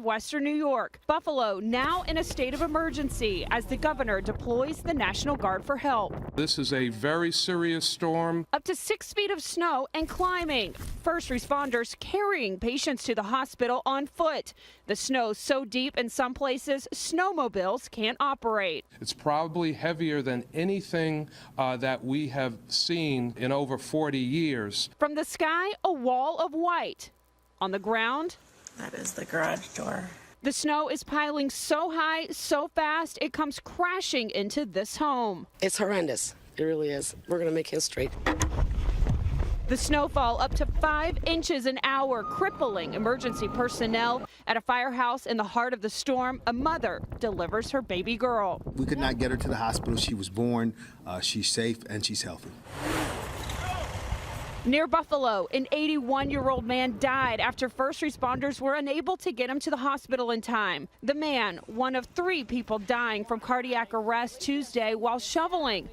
western New York. Buffalo now in a state of emergency as the governor deploys the National Guard for help. This is a very serious storm. Up to 6 feet of snow and climbing. First responders carrying patients to the hospital on foot. The snow's so deep in some places, snowmobiles can't operate. It's probably heavier than anything that we have seen in over 40 years. From the sky, a wall of white. On the ground, that is the garage door. The snow is piling so high, so fast, it comes crashing into this home. It's horrendous. It really is. We're going to make history. The snowfall up to 5 inches an hour, crippling emergency personnel. At a firehouse in the heart of the storm, a mother delivers her baby girl. We could not get her to the hospital. She was born. She's safe and she's healthy. Near Buffalo, an 81-year-old man died after first responders were unable to get him to the hospital in time. The man, one of 3 people dying from cardiac arrest Tuesday while shoveling.